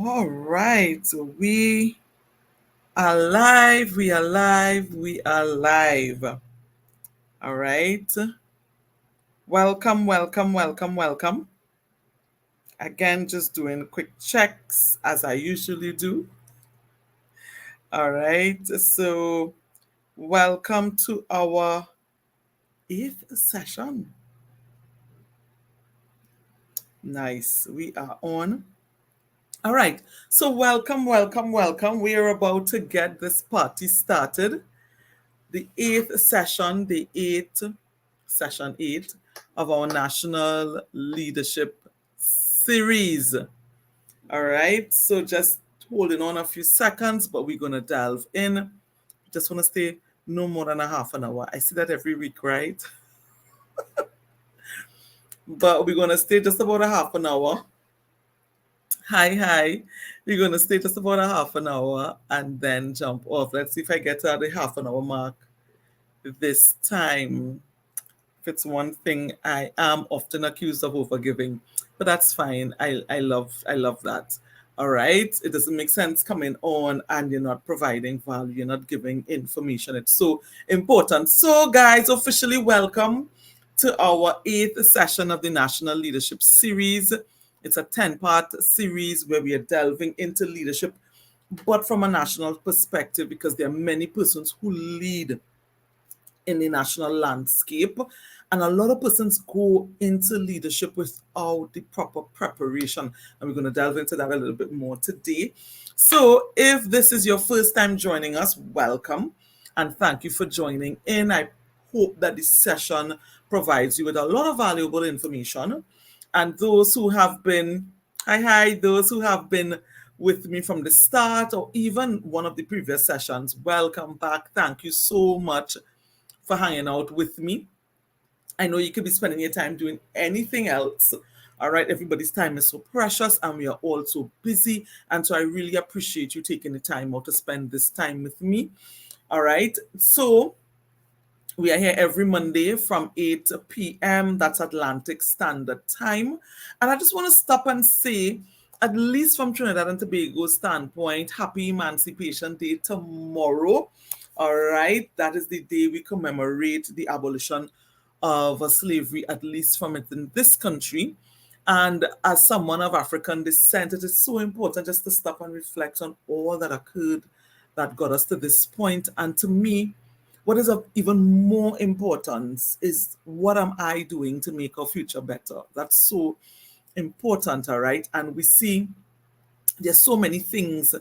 All right, so we are live, we are live, we are live. All right. Welcome, welcome, welcome, welcome. Again, just doing quick checks as I usually do. All right. So, welcome to our eighth session. Nice. We are on. All right. So, welcome, welcome, welcome. We are about to get this party started. The eighth session, session eight of our National Leadership Series. All right, so just holding on a few seconds, but we're going to delve in. Just want to stay no more than a half an hour. I see that every week, right? But we're going to stay just about a half an hour. Hi. We're going to stay just about a half an hour and then jump off. Let's see if I get to the half an hour mark this time. If it's one thing, I am often accused of overgiving, but that's fine. I love that. All right. It doesn't make sense coming on and you're not providing value, you're not giving information. It's so important. So, guys, officially welcome to our eighth session of the National Leadership Series. It's a 10-part series where we are delving into leadership, but from a national perspective, because there are many persons who lead in the national landscape. And a lot of persons go into leadership without the proper preparation. And we're going to delve into that a little bit more today. So if this is your first time joining us, welcome. And thank you for joining in. I hope that this session provides you with a lot of valuable information. And those who have been, those who have been with me from the start or even one of the previous sessions, welcome back. Thank you so much for hanging out with me. I know you could be spending your time doing anything else. All right, everybody's time is so precious and we are all so busy. And so I really appreciate you taking the time out to spend this time with me. All right, so we are here every Monday from 8 p.m. That's Atlantic Standard Time. And I just want to stop and say, at least from Trinidad and Tobago's standpoint, happy Emancipation Day tomorrow. All right, that is the day we commemorate the abolition of slavery, at least from it in this country. And as someone of African descent, it is so important just to stop and reflect on all that occurred that got us to this point. And to me, what is of even more importance is what am I doing to make our future better? That's so important, all right? And we see there's so many things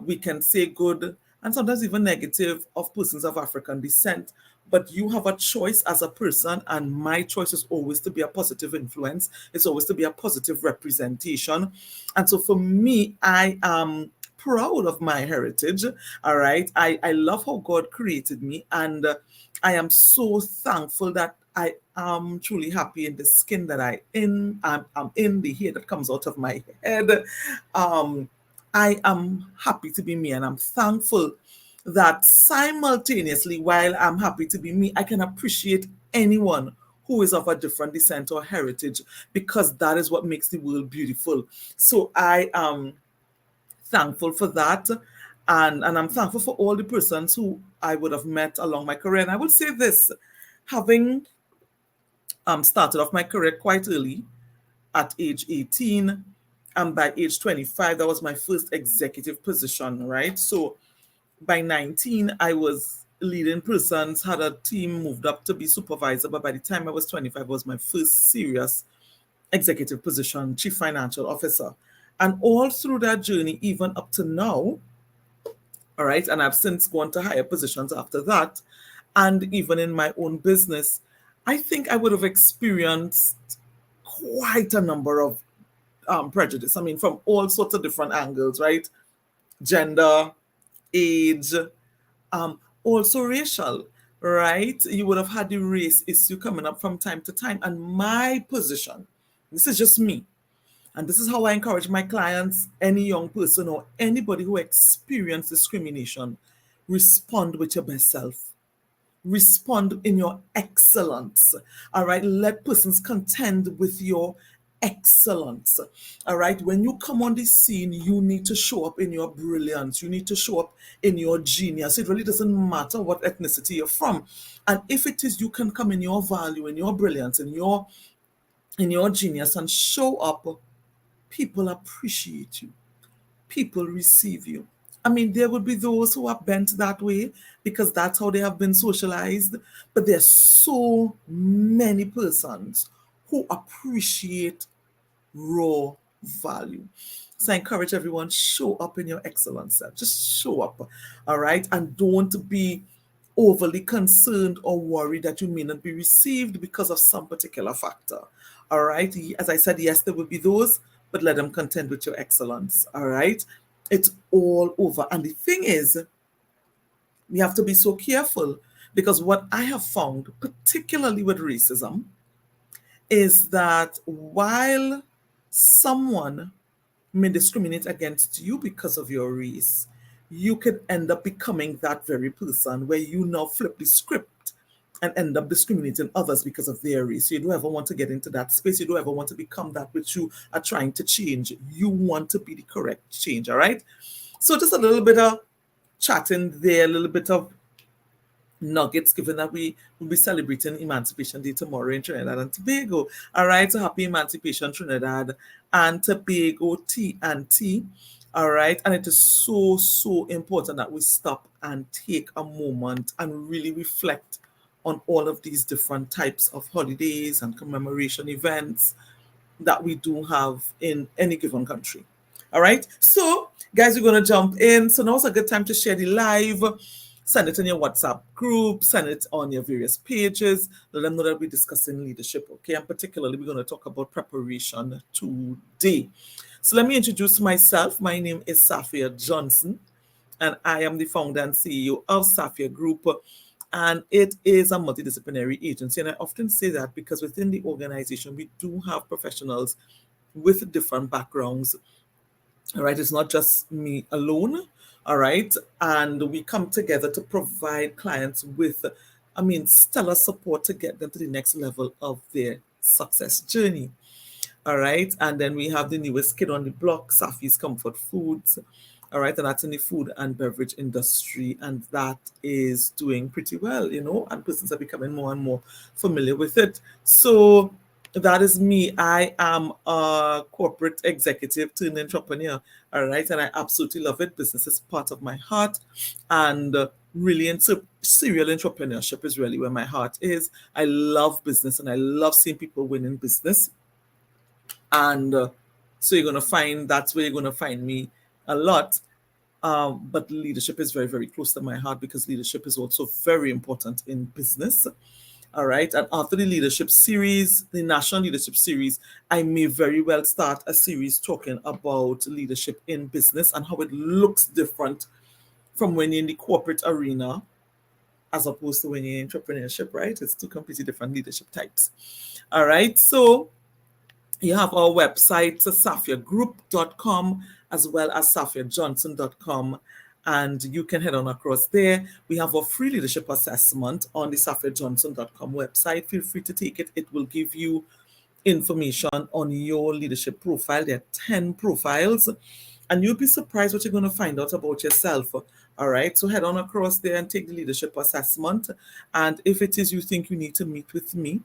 we can say good and sometimes even negative of persons of African descent. But you have a choice as a person, and my choice is always to be a positive influence. It's always to be a positive representation. And so for me, I am proud of my heritage. All right. I love how God created me, and I am so thankful that I am truly happy in the skin that I'm in, the hair that comes out of my head. I am happy to be me, and I'm thankful that simultaneously, while I'm happy to be me, I can appreciate anyone who is of a different descent or heritage, because that is what makes the world beautiful. So I am thankful for that. And I'm thankful for all the persons who I would have met along my career. And I would say this, having started off my career quite early at age 18, and by age 25, that was my first executive position, right? So by 19, I was leading persons, had a team, moved up to be supervisor. But by the time I was 25, it was my first serious executive position, chief financial officer. And all through that journey, even up to now, all right, and I've since gone to higher positions after that, and even in my own business, I think I would have experienced quite a number of prejudice. I mean, from all sorts of different angles, right? Gender, age, also racial, right? You would have had the race issue coming up from time to time. And my position, this is just me, and this is how I encourage my clients, any young person or anybody who experiences discrimination, respond with your best self. Respond in your excellence. All right. Let persons contend with your excellence. All right. When you come on the scene, you need to show up in your brilliance. You need to show up in your genius. It really doesn't matter what ethnicity you're from. And if it is, you can come in your value, in your brilliance, in your genius and show up, people appreciate you. People receive you. I mean, there will be those who are bent that way because that's how they have been socialized. But there's so many persons who appreciate raw value. So I encourage everyone, show up in your excellent self. Just show up, all right? And don't be overly concerned or worried that you may not be received because of some particular factor, all right? As I said, yes, there will be those, but let them contend with your excellence, all right? It's all over. And the thing is, we have to be so careful because what I have found, particularly with racism, is that while someone may discriminate against you because of your race, you could end up becoming that very person where you now flip the script and end up discriminating others because of their race. You don't ever want to get into that space. You don't ever want to become that which you are trying to change. You want to be the correct change, all right? So just a little bit of chatting there, a little bit of nuggets, given that we will be celebrating Emancipation Day tomorrow in Trinidad and Tobago. All right, so happy Emancipation Trinidad and Tobago, T&T. All right, and it is so, so important that we stop and take a moment and really reflect on all of these different types of holidays and commemoration events that we do have in any given country. All right, so guys, we're going to jump in. So now's a good time to share the live. Send it in your WhatsApp group, send it on your various pages. Let them know that we're discussing leadership, okay? And particularly, we're going to talk about preparation today. So let me introduce myself. My name is Safia Johnson, and I am the founder and CEO of Safia Group. And it is a multidisciplinary agency. And I often say that because within the organization, we do have professionals with different backgrounds. All right, it's not just me alone. All right, and we come together to provide clients with, stellar support to get them to the next level of their success journey. All right, and then we have the newest kid on the block, Safi's Comfort Foods. All right, and that's in the food and beverage industry, and that is doing pretty well, and persons are becoming more and more familiar with it. So that is me. I am a corporate executive turned entrepreneur. All right. And I absolutely love it. Business is part of my heart. And really into serial entrepreneurship is really where my heart is. I love business and I love seeing people win in business. And so that's where you're going to find me a lot. But leadership is very, very close to my heart because leadership is also very important in business. All right. And after the leadership series, the national leadership series, I may very well start a series talking about leadership in business and how it looks different from when you're in the corporate arena as opposed to when you're in entrepreneurship, right? It's two completely different leadership types. All right. So you have our website, safiagroup.com, as well as safiajohnson.com. And you can head on across there. We have a free leadership assessment on the safiajohnson.com website. Feel free to take it. It will give you information on your leadership profile. There are 10 profiles, and you'll be surprised what you're going to find out about yourself. All right, so head on across there and take the leadership assessment. And if it is you think you need to meet with me,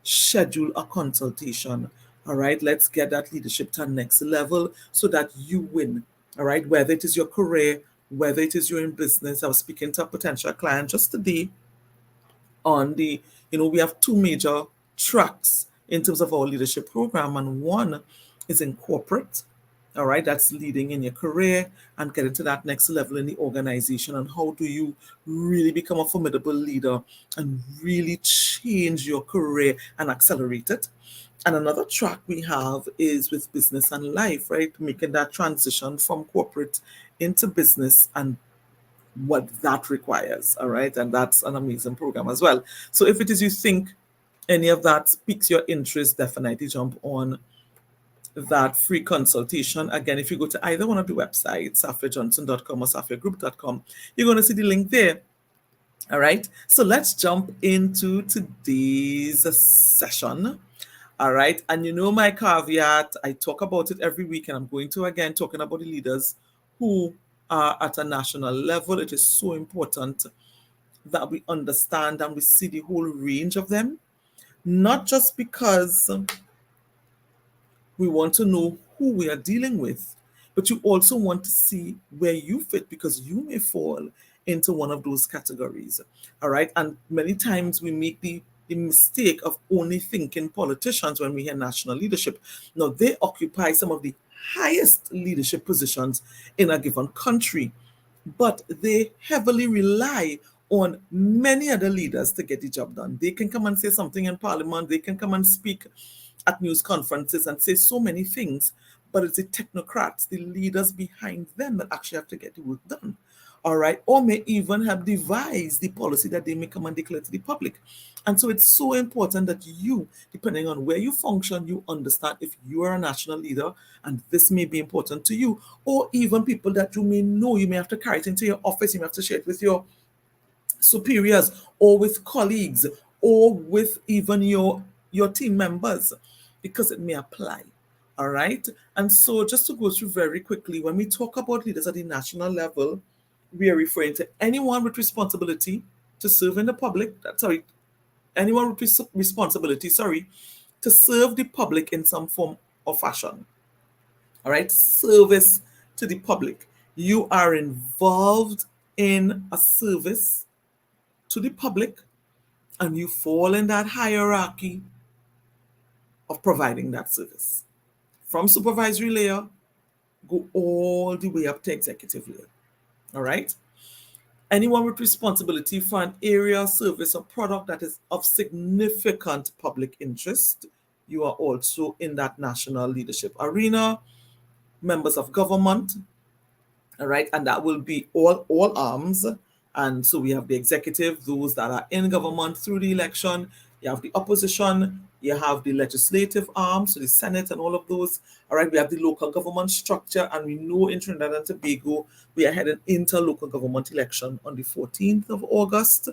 schedule a consultation. All right, let's get that leadership to the next level so that you win. All right, whether it is your career, whether it is you're in business. I was speaking to a potential client just today on we have two major tracks in terms of our leadership program, and one is in corporate. All right, that's leading in your career and getting to that next level in the organization. And how do you really become a formidable leader and really change your career and accelerate it? And another track we have is with business and life, right? Making that transition from corporate into business and what that requires, all right? And that's an amazing program as well. So if it is you think any of that piques your interest, definitely jump on that free consultation. Again, if you go to either one of the websites, safiajohnson.com or safiagroup.com, you're going to see the link there. All right, so let's jump into today's session. All right. And you know my caveat, I talk about it every week, and I'm going to again talking about the leaders who are at a national level. It is so important that we understand and we see the whole range of them, not just because we want to know who we are dealing with, but you also want to see where you fit because you may fall into one of those categories. All right. And many times we make the mistake of only thinking politicians when we hear national leadership. Now, they occupy some of the highest leadership positions in a given country, but they heavily rely on many other leaders to get the job done. They can come and say something in parliament, they can come and speak at news conferences and say so many things, but it's the technocrats, the leaders behind them that actually have to get the work done. All right, or may even have devised the policy that they may come and declare to the public. And so it's so important that you, depending on where you function, you understand if you are a national leader and this may be important to you, or even people that you may know, you may have to carry it into your office, you may have to share it with your superiors or with colleagues or with even your team members because it may apply. All right. And so just to go through very quickly, when we talk about leaders at the national level, we are referring to anyone with responsibility to serve in the public, sorry, anyone with responsibility, sorry, to serve the public in some form or fashion. All right, service to the public. You are involved in a service to the public and you fall in that hierarchy of providing that service. From supervisory layer, go all the way up to executive layer. All right? Anyone with responsibility for an area, service, or product that is of significant public interest, you are also in that national leadership arena. Members of government, all right, and that will be all arms. And so we have the executive, those that are in government through the election. You have the opposition, you have the legislative arm, so the Senate and all of those. All right, we have the local government structure, and we know in Trinidad and Tobago we are heading into local government election on the 14th of August.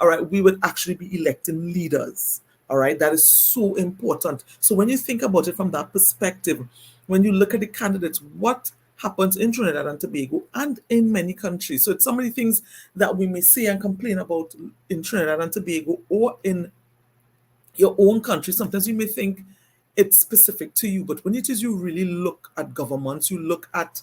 All right, we would actually be electing leaders. All right, that is so important. So when you think about it from that perspective, when you look at the candidates, what happens in Trinidad and Tobago and in many countries. So it's some of the things that we may say and complain about in Trinidad and Tobago or in your own country. Sometimes you may think it's specific to you, but when it is you really look at governments, you look at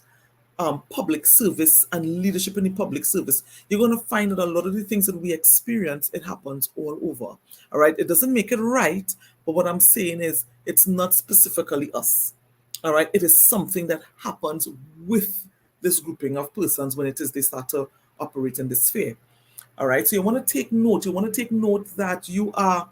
public service and leadership in the public service, you're going to find that a lot of the things that we experience, it happens all over. All right, it doesn't make it right, but what I'm saying is it's not specifically us. All right, it is something that happens with this grouping of persons when it is they start to operate in this sphere. All right, so you want to take note. You want to take note that you are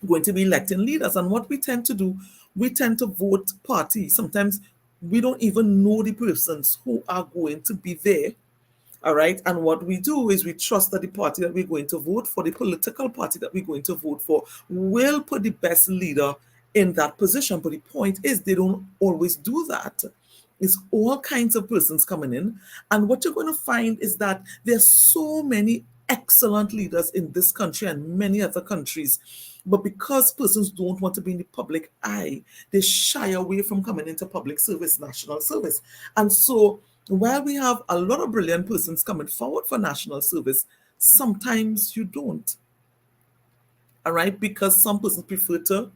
going to be electing leaders. And what we tend to do, we tend to vote party. Sometimes we don't even know the persons who are going to be there. All right. And what we do is we trust that the party that we're going to vote for, the political party that we're going to vote for, will put the best leader in that position. But the point is, they don't always do that. It's all kinds of persons coming in. And what you're going to find is that there's so many excellent leaders in this country and many other countries. But because persons don't want to be in the public eye, they shy away from coming into public service, national service. And so while we have a lot of brilliant persons coming forward for national service, sometimes you don't. All right, because some persons prefer to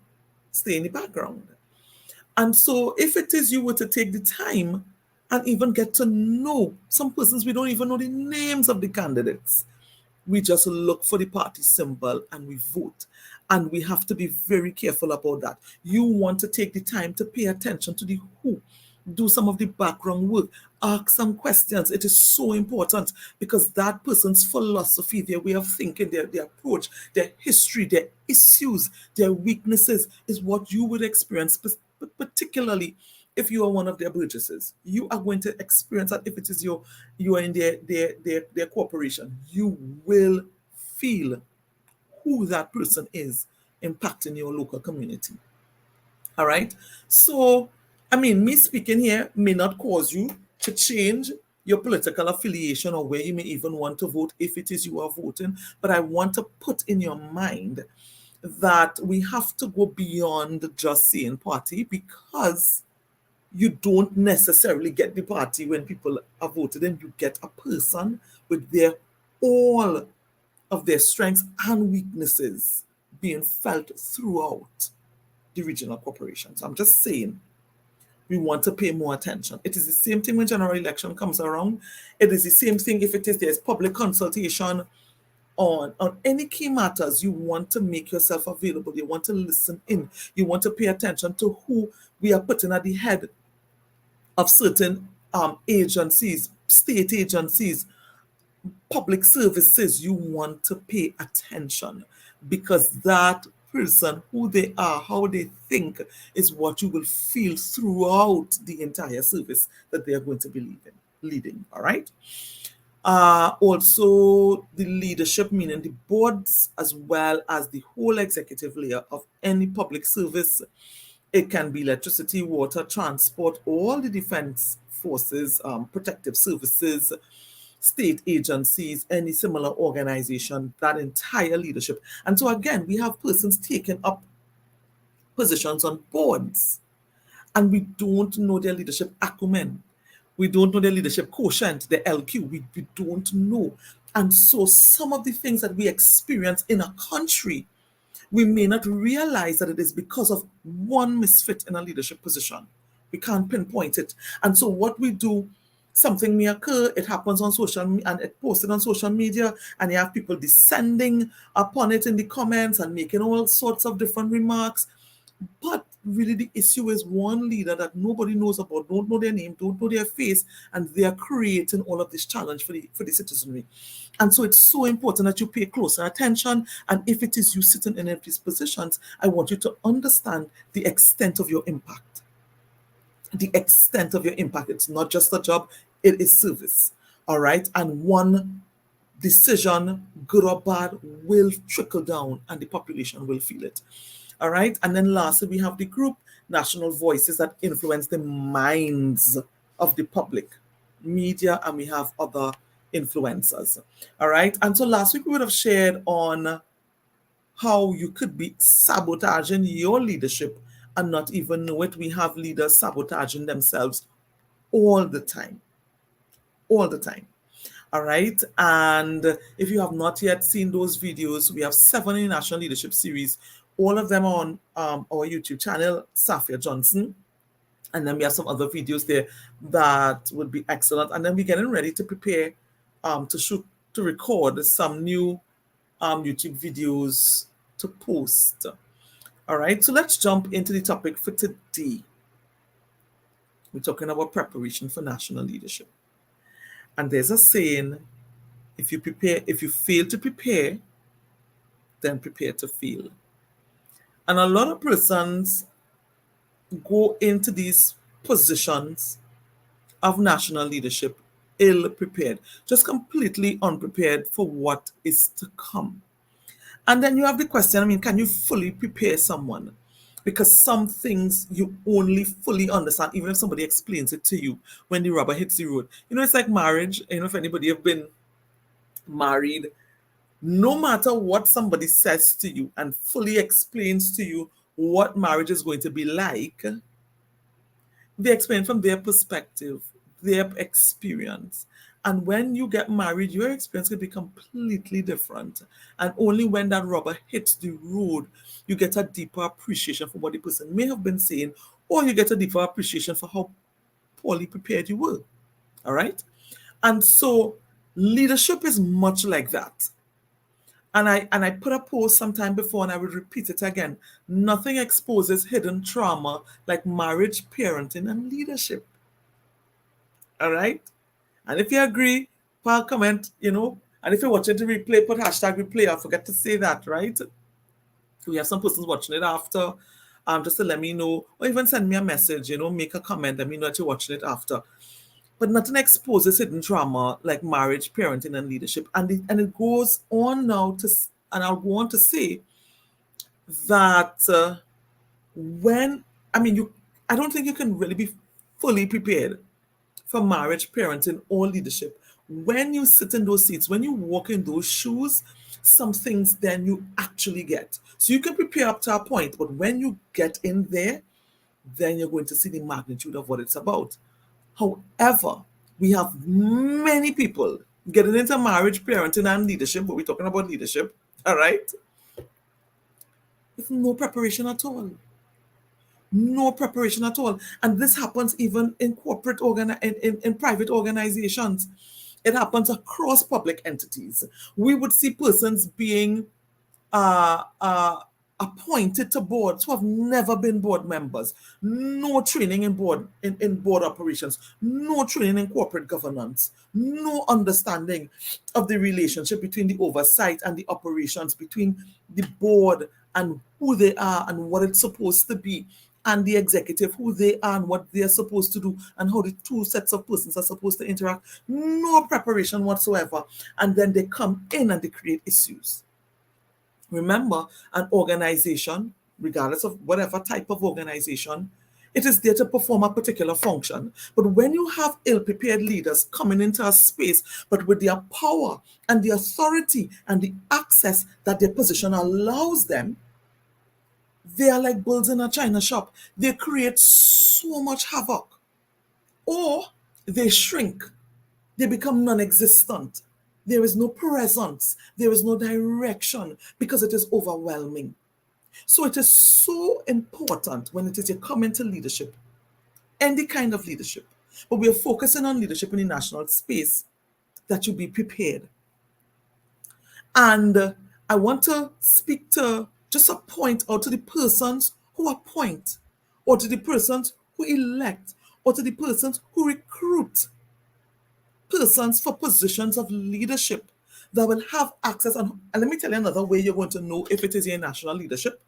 stay in the background. And so if it is you were to take the time and even get to know some persons, we don't even know the names of the candidates. We just look for the party symbol and we vote. And we have to be very careful about that. You want to take the time to pay attention to the who, do some of the background work, ask some questions. It is so important because that person's philosophy, their way of thinking, their approach, their history, their issues, their weaknesses is what you would experience, particularly if you are one of their burgesses. You are going to experience that if it is you are in their corporation. You will feel who that person is impacting your local community. All right. So, I mean, me speaking here may not cause you to change your political affiliation or where you may even want to vote if it is you are voting, but I want to put in your mind that we have to go beyond just saying party, because you don't necessarily get the party when people are voted in. You get a person with their all of their strengths and weaknesses being felt throughout the regional corporations. I'm just saying, we want to pay more attention. It is the same thing when general election comes around. It is the same thing if there's public consultation on any key matters. You want to make yourself available. You want to listen in. You want to pay attention to who we are putting at the head of certain agencies, state agencies, public services. You want to pay attention, because that person, who they are, how they think, is what you will feel throughout the entire service that they are going to be leading. All right. Also, the leadership, meaning the boards as well as the whole executive layer of any public service. It can be electricity, water, transport, all the defense forces, protective services, state agencies, any similar organization, that entire leadership. And so again, we have persons taking up positions on boards, and we don't know their leadership acumen. We don't know their leadership quotient, their LQ. We don't know. And so some of the things that we experience in a country, we may not realize that it is because of one misfit in a leadership position. We can't pinpoint it. And so what we do, something may occur, it happens on social media, and it posted on social media, and you have people descending upon it in the comments and making all sorts of different remarks. But really the issue is one leader that nobody knows about, don't know their name, don't know their face, and they are creating all of this challenge for the citizenry. And so it's so important that you pay closer attention. And if it is you sitting in these positions, I want you to understand the extent of your impact. The extent of your impact. It's not just a job, it is service. All right. And one decision, good or bad, will trickle down and the population will feel it. All right. And then lastly, we have the group national voices that influence the minds of the public, media, and we have other influencers. All right. And so last week we would have shared on how you could be sabotaging your leadership and not even know it. We have leaders sabotaging themselves all the time. All the time. All right. And if you have not yet seen those videos, we have 7 in the National Leadership Series. All of them on our YouTube channel, Safia Johnson. And then we have some other videos there that would be excellent. And then we're getting ready to prepare to record some new YouTube videos to post. All right. So let's jump into the topic for today. We're talking about preparation for national leadership. And there's a saying, if you fail to prepare, then prepare to fail. And a lot of persons go into these positions of national leadership ill-prepared, just completely unprepared for what is to come. And then you have the question, can you fully prepare someone? Because some things you only fully understand, even if somebody explains it to you when the rubber hits the road. It's like marriage. If anybody have been married, no matter what somebody says to you and fully explains to you what marriage is going to be like, they explain from their perspective, their experience. And when you get married, your experience can be completely different. And only when that rubber hits the road, you get a deeper appreciation for what the person may have been saying, or you get a deeper appreciation for how poorly prepared you were. All right? And so leadership is much like that. And I put a post sometime before, and I will repeat it again. Nothing exposes hidden trauma like marriage, parenting, and leadership. All right? And if you agree, put a comment, and if you're watching the replay, put #replay. I forget to say that, right? We have some persons watching it after, just to let me know, or even send me a message, make a comment, let me know that you're watching it after. But nothing exposes hidden trauma like marriage, parenting, and leadership. And it goes on now and I'll go on to say that I don't think you can really be fully prepared for marriage, parenting, or leadership. When you sit in those seats, when you walk in those shoes, some things than you actually get. So you can prepare up to a point, but when you get in there, then you're going to see the magnitude of what it's about. However, we have many people getting into marriage, parenting, and leadership, but we're talking about leadership, all right, with no preparation at all. No preparation at all. And this happens even in in private organizations. It happens across public entities. We would see persons being uh, uh, appointed to boards who have never been board members, no training in board operations, no training in corporate governance, no understanding of the relationship between the oversight and the operations between the board and who they are and what it's supposed to be, and the executive, who they are and what they're supposed to do, and how the two sets of persons are supposed to interact. No preparation whatsoever. And then they come in and they create issues. Remember, an organization, regardless of whatever type of organization, it is there to perform a particular function. But when you have ill-prepared leaders coming into a space, but with their power and the authority and the access that their position allows them, they are like bulls in a china shop. They create so much havoc. Or they shrink. They become non-existent. There is no presence. There is no direction because it is overwhelming. So it is so important when it is you come into leadership, any kind of leadership, but we are focusing on leadership in the national space, that you be prepared. And I want to speak to just a point out to the persons who appoint, or to the persons who elect, or to the persons who recruit persons for positions of leadership that will have access. And let me tell you another way you're going to know if it is your national leadership.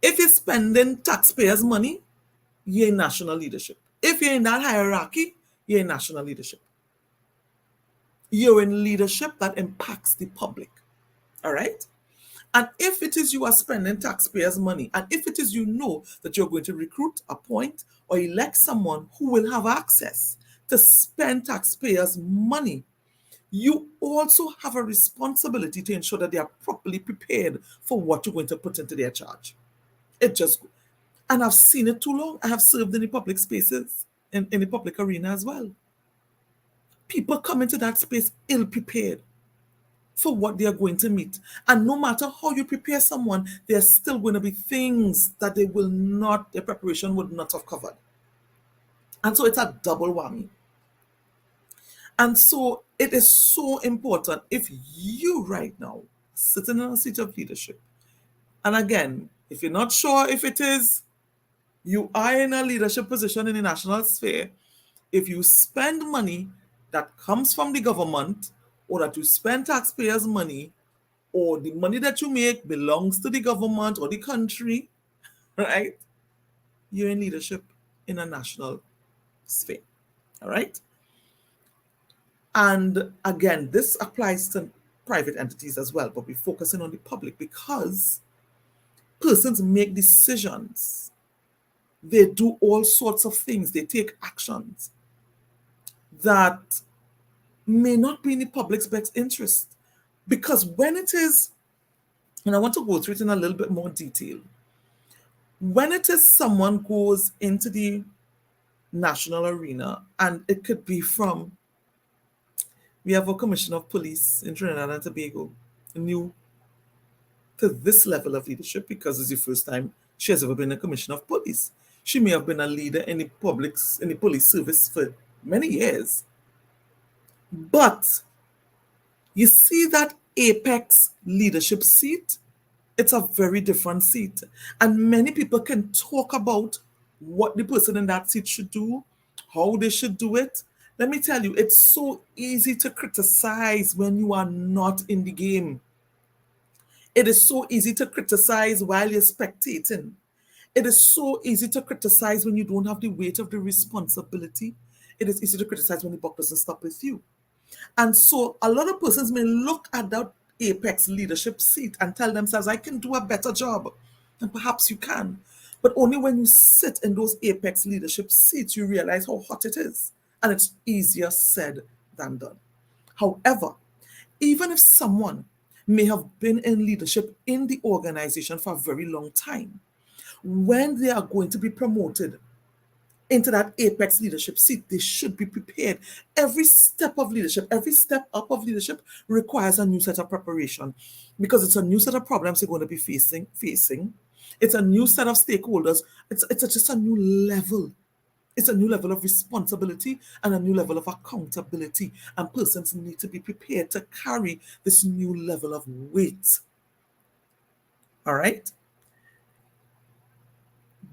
If you're spending taxpayers' money, you're in national leadership. If you're in that hierarchy, you're in national leadership. You're in leadership that impacts the public. All right? And if it is you are spending taxpayers' money, and if it is you know that you're going to recruit, appoint, or elect someone who will have access to spend taxpayers' money, you also have a responsibility to ensure that they are properly prepared for what you're going to put into their charge. And I've seen it too long. I have served in the public spaces, in the public arena as well. People come into that space ill prepared for what they are going to meet. And no matter how you prepare someone, there's still going to be things that their preparation would not have covered. And so it's a double whammy. And so it is so important, if you right now sitting in a seat of leadership, and again, if you're not sure if it is you are in a leadership position in the national sphere, if you spend money that comes from the government, or that you spend taxpayers' money, or the money that you make belongs to the government or the country, right? You're in leadership in a national sphere, all right? And again, this applies to private entities as well, but we're focusing on the public because persons make decisions. They do all sorts of things. They take actions that may not be in the public's best interest. Because when it is, and I want to go through it in a little bit more detail, when it is someone goes into the national arena, and it could be from, we have a commissioner of police in Trinidad and Tobago, new to this level of leadership because it's the first time she has ever been a commissioner of police. She may have been a leader in the police service for many years. But you see that apex leadership seat, it's a very different seat. And many people can talk about what the person in that seat should do, how they should do it. Let me tell you, it's so easy to criticize when you are not in the game. It is so easy to criticize while you're spectating. It is so easy to criticize when you don't have the weight of the responsibility. It is easy to criticize when the buck doesn't stop with you. And so a lot of persons may look at that apex leadership seat and tell themselves, I can do a better job. And perhaps you can. But only when you sit in those apex leadership seats, you realize how hot it is. And it's easier said than done. However, even if someone may have been in leadership in the organization for a very long time, when they are going to be promoted into that apex leadership seat, they should be prepared. Every step of leadership, every step up of leadership requires a new set of preparation, because it's a new set of problems you're going to be facing. It's a new set of stakeholders. Just a new level. It's a new level of responsibility and a new level of accountability. And persons need to be prepared to carry this new level of weight. All right?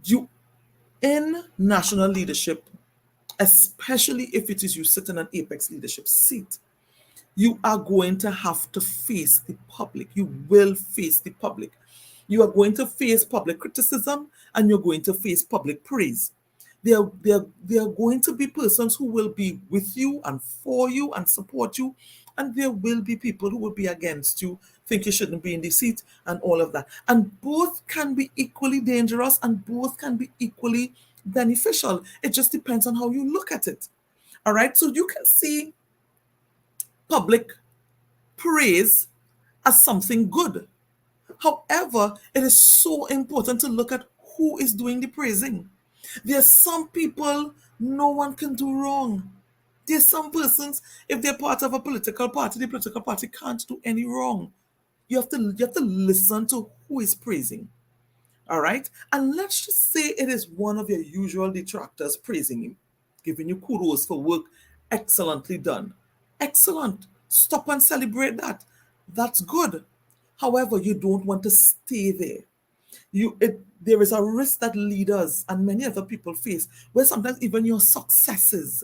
You, in national leadership, especially if it is you sit in an apex leadership seat, you are going to have to face the public. You will face the public. You are going to face public criticism, and you're going to face public praise. There are going to be persons who will be with you and for you and support you, and there will be people who will be against you, think you shouldn't be in the seat, and all of that. And both can be equally dangerous, and both can be equally beneficial. It just depends on how you look at it. All right, so you can see public praise as something good. However, it is so important to look at who is doing the praising. There are some people no one can do wrong. There are some persons, if they're part of a political party, the political party can't do any wrong. You have to listen to who is praising. All right? And let's just say it is one of your usual detractors praising you, giving you kudos for work excellently done. Excellent. Stop and celebrate that. That's good. However, you don't want to stay there. There is a risk that leaders and many other people face, where sometimes even your successes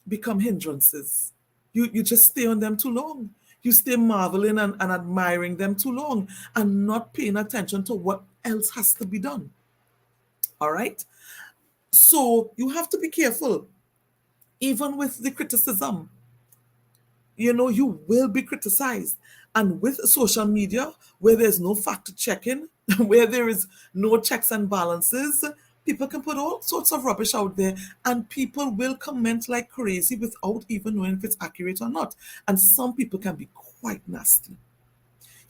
become hindrances. You just stay on them too long. You stay marveling and admiring them too long, and not paying attention to what else has to be done. All right? So you have to be careful, even with the criticism. You will be criticized. And with social media, where there's no fact checking, where there is no checks and balances, people can put all sorts of rubbish out there, and people will comment like crazy without even knowing if it's accurate or not. And some people can be quite nasty.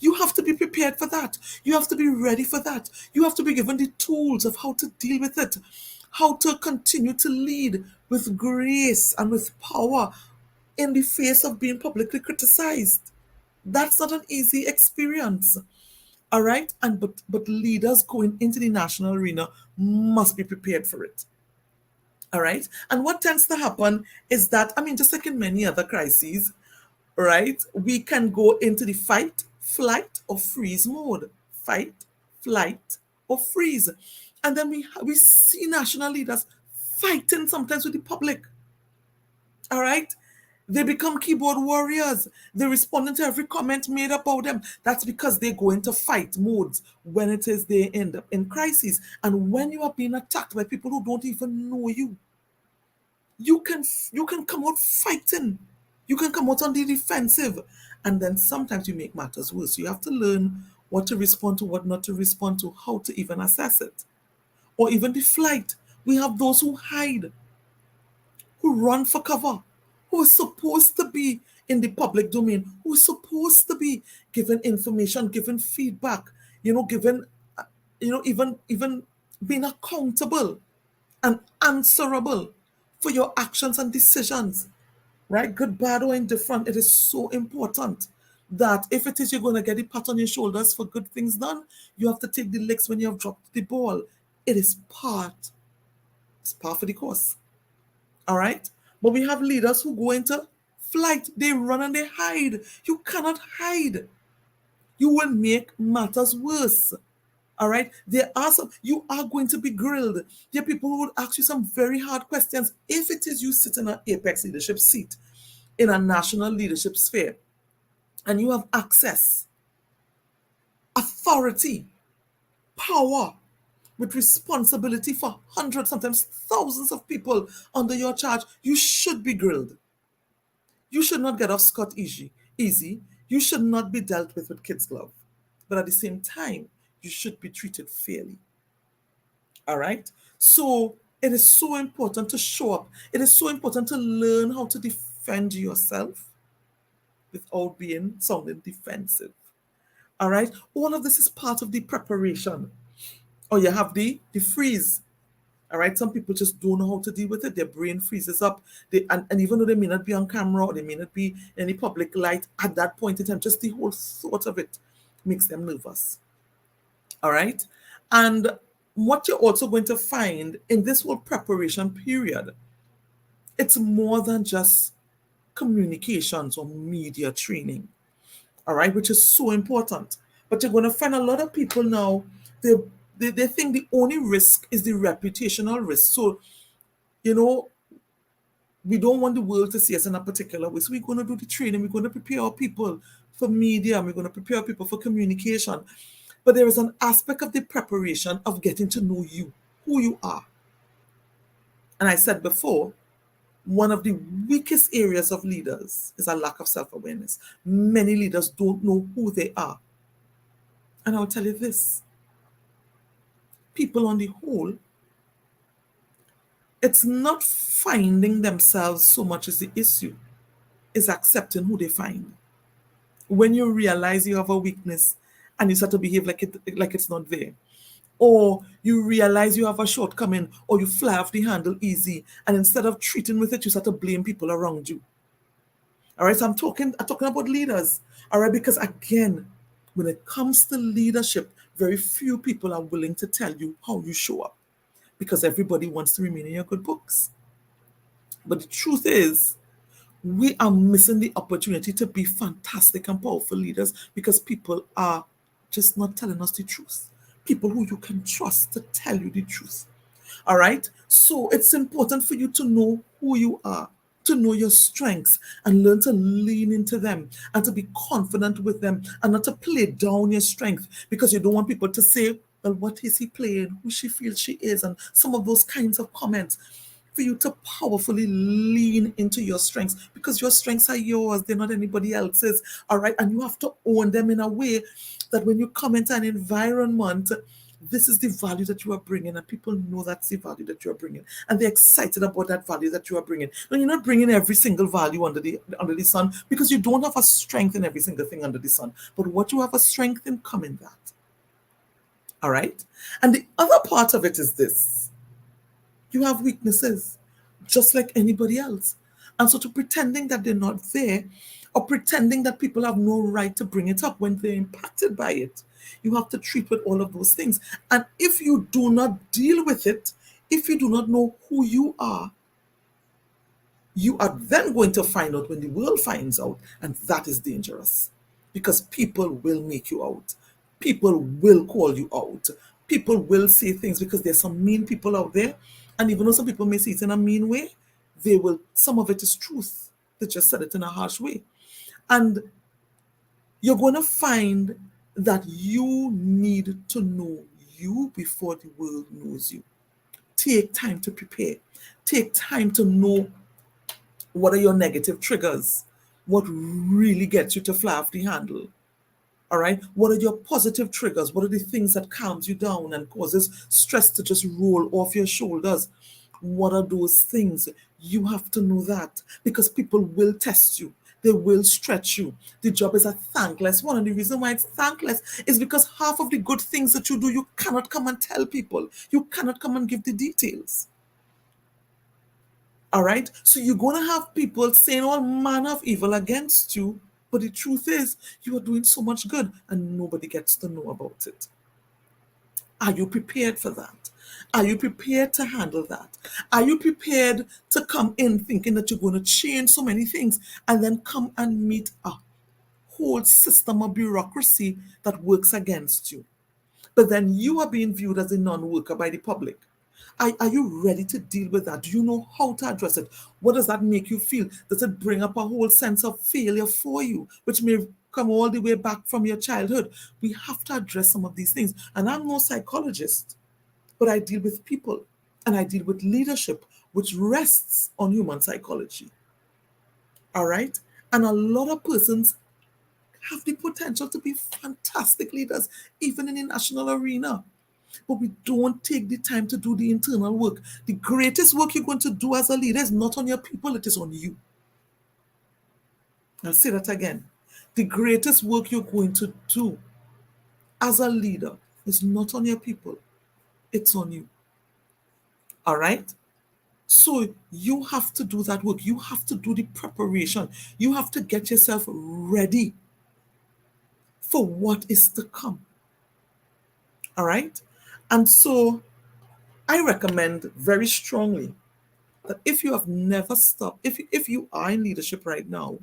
You have to be prepared for that. You have to be ready for that. You have to be given the tools of how to deal with it, how to continue to lead with grace and with power in the face of being publicly criticized. That's not an easy experience. All right? But leaders going into the national arena must be prepared for it. All right? And what tends to happen is that, just like in many other crises, right, we can go into the fight, flight, or freeze mode. Fight, flight, or freeze. And then we see national leaders fighting sometimes with the public. All right? They become keyboard warriors. They're responding to every comment made about them. That's because they go into fight modes when it is they end up in crises. And when you are being attacked by people who don't even know you, you can come out fighting. You can come out on the defensive. And then sometimes you make matters worse. You have to learn what to respond to, what not to respond to, how to even assess it. Or even the flight. We have those who hide, who run for cover, who are supposed to be in the public domain, who are supposed to be given information, given feedback, given, even being accountable and answerable for your actions and decisions, right? Good, bad, or indifferent. It is so important that if it is you're going to get a pat on your shoulders for good things done, you have to take the licks when you have dropped the ball. It's part of the course. All right? But we have leaders who go into flight. They run and they hide. You cannot hide. You will make matters worse. All right? You are going to be grilled. There are people who will ask you some very hard questions if it is you sit in an apex leadership seat in a national leadership sphere and you have access, authority, power, with responsibility for hundreds, sometimes thousands of people under your charge. You should be grilled. You should not get off scot easy. You should not be dealt with kid's glove. But at the same time, you should be treated fairly. All right? So it is so important to show up. It is so important to learn how to defend yourself. without being sounding defensive. All right. All of this is part of the preparation. Or you have the freeze. All right. Some people just don't know how to deal with it. Their brain freezes up. And even though they may not be on camera or they may not be in any public light at that point in time, just the whole thought of it makes them nervous. All right. And what you're also going to find in this whole preparation period, it's more than just communications or media training. All right, which is so important. But you're going to find a lot of people now, they, they think the only risk is the reputational risk. So, you know, we don't want the world to see us in a particular way. So we're going to do the training, we're going to prepare our people for media, we're going to prepare our people for communication. But there is an aspect of the preparation of getting to know you, who you are. And I said before, one of the weakest areas of leaders is a lack of self-awareness. Many leaders don't know who they are. And I'll tell you this, people on the whole, it's not finding themselves so much as the issue, is accepting who they find. When you realize you have a weakness and you start to behave like it's not there, or you realize you have a shortcoming, or you fly off the handle easy, and instead of treating with it, you start to blame people around you. All right, so I'm talking about leaders. All right, because again, when it comes to leadership, very few people are willing to tell you how you show up, because everybody wants to remain in your good books. But the truth is, we are missing the opportunity to be fantastic and powerful leaders because people are just not telling us the truth. People who you can trust to tell you the truth. All right? So it's important for you to know who you are, to know your strengths and learn to lean into them and to be confident with them and not to play down your strength because you don't want people to say, well, what is he playing? Who she feels she is? And some of those kinds of comments. For you to powerfully lean into your strengths because your strengths are yours, they're not anybody else's. All right. And you have to own them in a way that when you come into an environment, this is the value that you are bringing, and people know that's the value that you are bringing, and they're excited about that value that you are bringing. Now, you're not bringing every single value under the sun because you don't have a strength in every single thing under the sun. But what you have a strength in, come in that. All right. And the other part of it is this. You have weaknesses, just like anybody else. And so to pretending that they're not there or pretending that people have no right to bring it up when they're impacted by it, you have to treat with all of those things. And if you do not deal with it, if you do not know who you are then going to find out when the world finds out, and that is dangerous because people will make you out. People will call you out. People will say things because there's some mean people out there. And even though some people may say it in a mean way, some of it is truth. They just said it in a harsh way. And you're going to find that you need to know you before the world knows you. Take time to prepare. Take time to know what are your negative triggers, what really gets you to fly off the handle. All right. What are your positive triggers? What are the things that calms you down and causes stress to just roll off your shoulders? What are those things? You have to know that because people will test you. They will stretch you. The job is a thankless one. And the reason why it's thankless is because half of the good things that you do, you cannot come and tell people. You cannot come and give the details. All right. So you're going to have people saying all manner of evil against you. But the truth is, you are doing so much good and nobody gets to know about it. Are you prepared for that? Are you prepared to handle that? Are you prepared to come in thinking that you're going to change so many things and then come and meet a whole system of bureaucracy that works against you? But then you are being viewed as a non-worker by the public. Are you ready to deal with that? Do you know how to address it? What does that make you feel? Does it bring up a whole sense of failure for you, which may come all the way back from your childhood? We have to address some of these things. And I'm no psychologist, but I deal with people and I deal with leadership, which rests on human psychology. All right? And a lot of persons have the potential to be fantastic leaders, even in the national arena. But we don't take the time to do the internal work. The greatest work you're going to do as a leader is not on your people, it is on you. I'll say that again. The greatest work you're going to do as a leader is not on your people, it's on you. All right? So you have to do that work. You have to do the preparation. You have to get yourself ready for what is to come. All right? And so I recommend very strongly that if you have never stopped, if you are in leadership right now,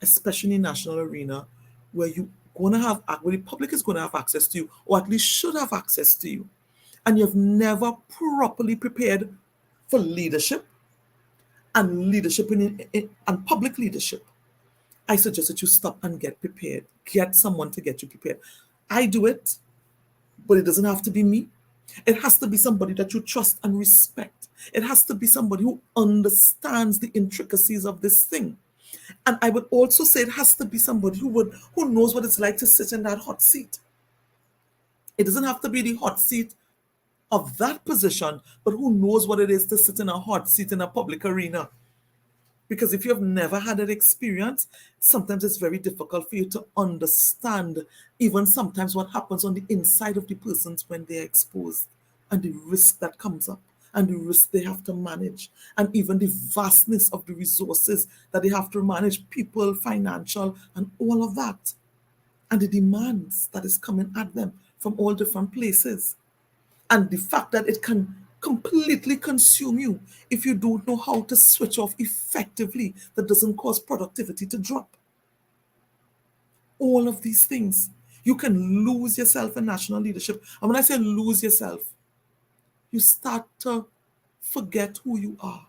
especially in national arena, where where the public is going to have access to you, or at least should have access to you, and you've never properly prepared for leadership and leadership and public leadership, I suggest that you stop and get prepared. Get someone to get you prepared. I do it, but it doesn't have to be me. It has to be somebody that you trust and respect. It has to be somebody who understands the intricacies of this thing. And I would also say it has to be somebody who knows what it's like to sit in that hot seat. It doesn't have to be the hot seat of that position, but who knows what it is to sit in a hot seat in a public arena. Because if you have never had that experience, sometimes it's very difficult for you to understand even sometimes what happens on the inside of the persons when they're exposed, and the risk that comes up, and the risk they have to manage, and even the vastness of the resources that they have to manage, people, financial, and all of that, and the demands that is coming at them from all different places. And the fact that it can completely consume you if you don't know how to switch off effectively, that doesn't cause productivity to drop. All of these things, you can lose yourself in national leadership. And when I say lose yourself, you start to forget who you are.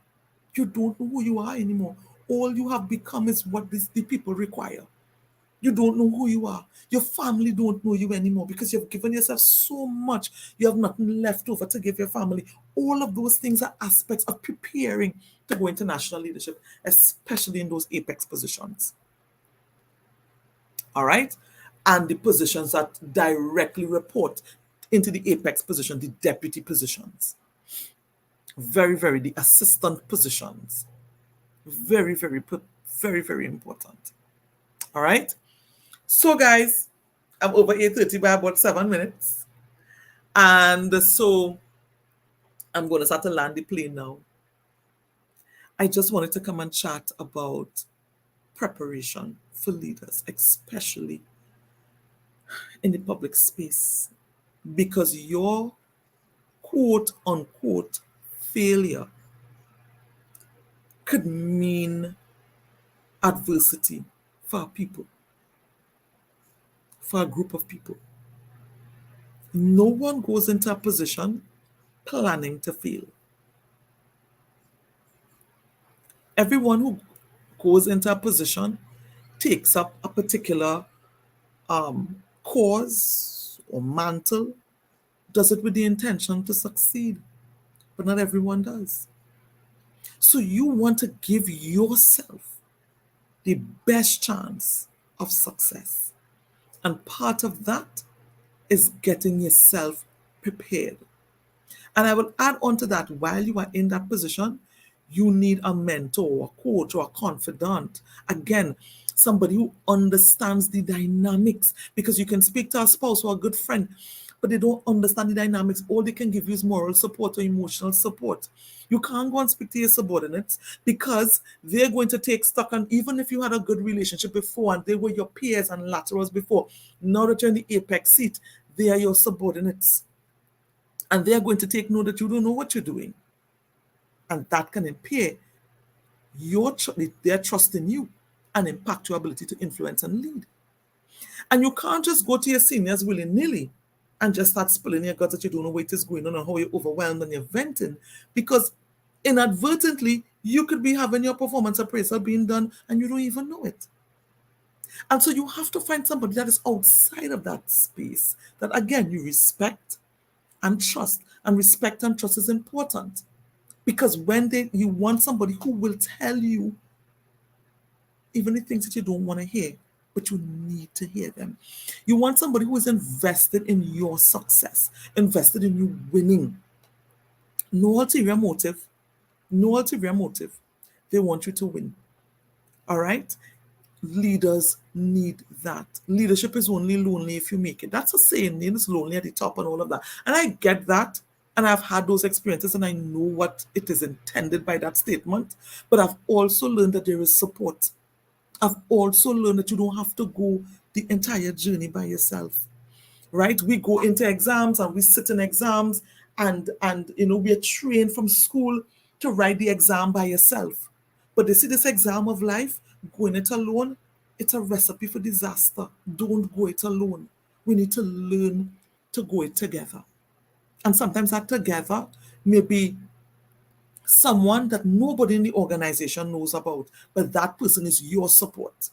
You don't know who you are anymore. All you have become is what the people require. You don't know who you are. Your family don't know you anymore because you've given yourself so much. You have nothing left over to give your family. All of those things are aspects of preparing to go into national leadership, especially in those apex positions. All right? And the positions that directly report into the apex position, the deputy positions. The assistant positions. Very important. All right? So, guys, I'm over 8:30 by about 7 minutes. And so I'm going to start to land the plane now. I just wanted to come and chat about preparation for leaders, especially in the public space, because your quote unquote failure could mean adversity for people, for a group of people. No one goes into a position planning to fail. Everyone who goes into a position takes up a particular cause or mantle, does it with the intention to succeed, but not everyone does. So you want to give yourself the best chance of success. And part of that is getting yourself prepared. And I will add on to that, while you are in that position, you need a mentor, a coach, or a confidant. Again, somebody who understands the dynamics, because you can speak to a spouse or a good friend, but they don't understand the dynamics. All they can give you is moral support or emotional support. You can't go and speak to your subordinates because they're going to take stock. And even if you had a good relationship before and they were your peers and laterals before, now that you're in the apex seat, they are your subordinates. And they're going to take note that you don't know what you're doing. And that can impair their trust in you and impact your ability to influence and lead. And you can't just go to your seniors willy-nilly and just start spilling your guts that you don't know what is going on and how you're overwhelmed and you're venting, because inadvertently you could be having your performance appraisal being done and you don't even know it. And so you have to find somebody that is outside of that space, that again you respect and trust. And respect and trust is important, because when you want somebody who will tell you even the things that you don't want to hear, but you need to hear them. You want somebody who is invested in your success, invested in you winning. No ulterior motive. No ulterior motive. They want you to win. All right? Leaders need that. Leadership is only lonely if you make it. That's a saying, it's lonely at the top and all of that. And I get that. And I've had those experiences and I know what it is intended by that statement. But I've also learned that there is support. I've also learned that you don't have to go the entire journey by yourself, right? We go into exams and we sit in exams and we're trained from school to write the exam by yourself. But they see this exam of life, going it alone, it's a recipe for disaster. Don't go it alone. We need to learn to go it together. And sometimes that together may be someone that nobody in the organization knows about, but that person is your support.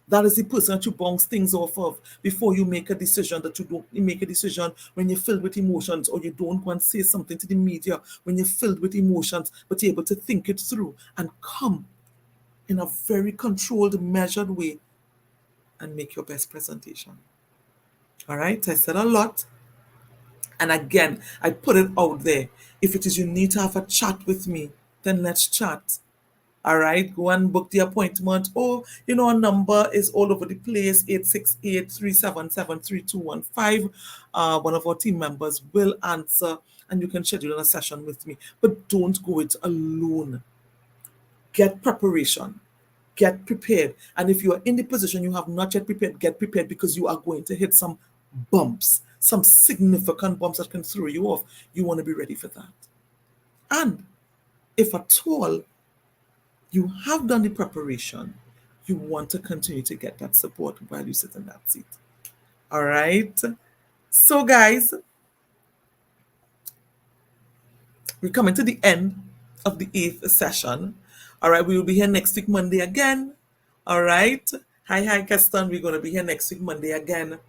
That is the person that you bounce things off of before you make a decision, that you don't make a decision when you're filled with emotions, or you don't want to say something to the media when you're filled with emotions, but you're able to think it through and come in a very controlled, measured way and make your best presentation. All right, I said a lot. And again, I put it out there. If it is you need to have a chat with me, then let's chat. All right, go and book the appointment. Or, our number is all over the place, 868-377-3215. One of our team members will answer and you can schedule a session with me. But don't go it alone. Get preparation. Get prepared. And if you are in the position you have not yet prepared, get prepared, because you are going to hit some bumps, some significant bumps that can throw you off. You want to be ready for that. And if at all you have done the preparation, you want to continue to get that support while you sit in that seat. All right. So, guys, we're coming to the end of the 8th session. All right. We will be here next week, Monday again. All right. Hi, Keston. We're going to be here next week, Monday again.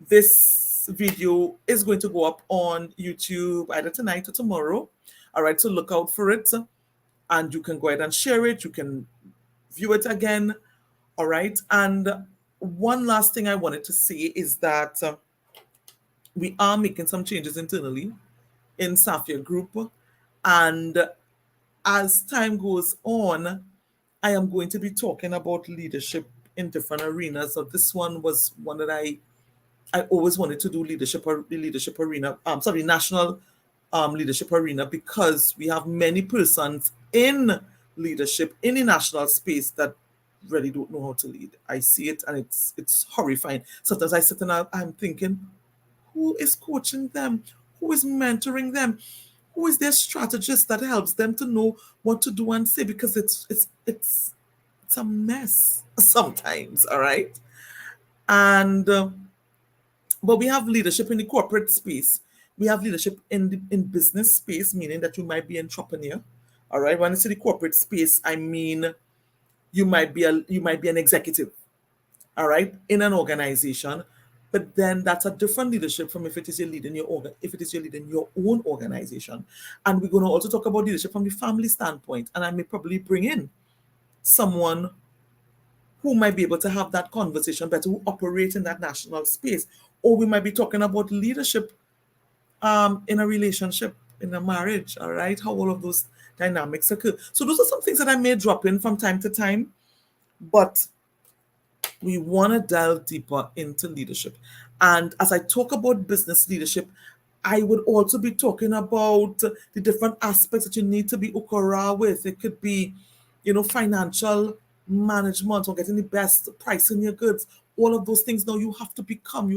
This video is going to go up on YouTube either tonight or tomorrow. All right. So look out for it. And you can go ahead and share it. You can view it again. All right. And one last thing I wanted to say is that we are making some changes internally in Safia Group. And as time goes on, I am going to be talking about leadership in different arenas. So this one was one that I always wanted to do, leadership arena. National leadership arena, because we have many persons in leadership in the national space that really don't know how to lead. I see it and it's horrifying. Sometimes I sit and I'm thinking, who is coaching them? Who is mentoring them? Who is their strategist that helps them to know what to do and say? Because it's a mess sometimes. All right. And but we have leadership in the corporate space. We have leadership in business space, meaning that you might be an entrepreneur. All right. When I say the corporate space, I mean you might be an executive. All right, in an organization. But then that's a different leadership from if it is your lead in your own organization. And we're going to also talk about leadership from the family standpoint. And I may probably bring in someone who might be able to have that conversation better, who operate in that national space. Or we might be talking about leadership in a relationship, in a marriage, all right? How all of those dynamics occur. So those are some things that I may drop in from time to time, but we want to delve deeper into leadership. And as I talk about business leadership, I would also be talking about the different aspects that you need to be ukara with. It could be, financial management or getting the best price in your goods. All of those things now you have to become.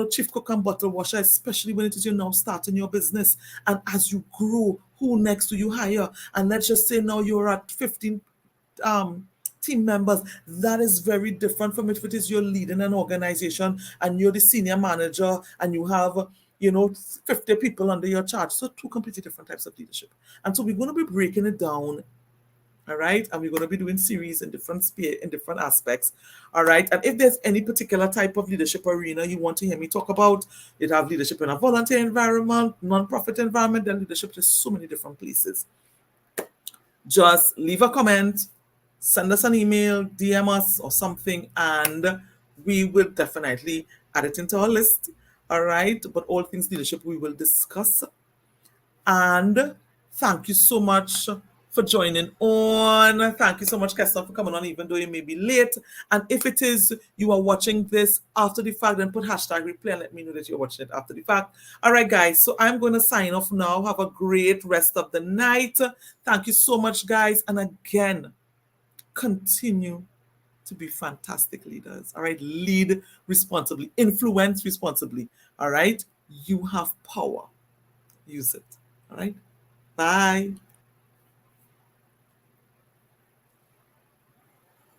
Chief cook and bottle washer, especially when it is you're now starting your business. And as you grow, who next do you hire? And let's just say now you're at 15 team members. That is very different from if it is you're leading an organization and you're the senior manager and you have 50 people under your charge. So two completely different types of leadership. And so we're going to be breaking it down. All right. And we're going to be doing series in different aspects. All right. And if there's any particular type of leadership arena you want to hear me talk about, you'd have leadership in a volunteer environment, non-profit environment, then leadership, there's so many different places. Just leave a comment, send us an email, DM us or something, and we will definitely add it into our list. All right. But all things leadership we will discuss. And thank you so much for joining on. Thank you so much, Keston, for coming on, even though you may be late. And if it is you are watching this after the fact, then put hashtag replay and let me know that you're watching it after the fact. All right, guys. So I'm going to sign off now. Have a great rest of the night. Thank you so much, guys. And again, continue to be fantastic leaders. All right. Lead responsibly, influence responsibly. All right. You have power. Use it. All right. Bye.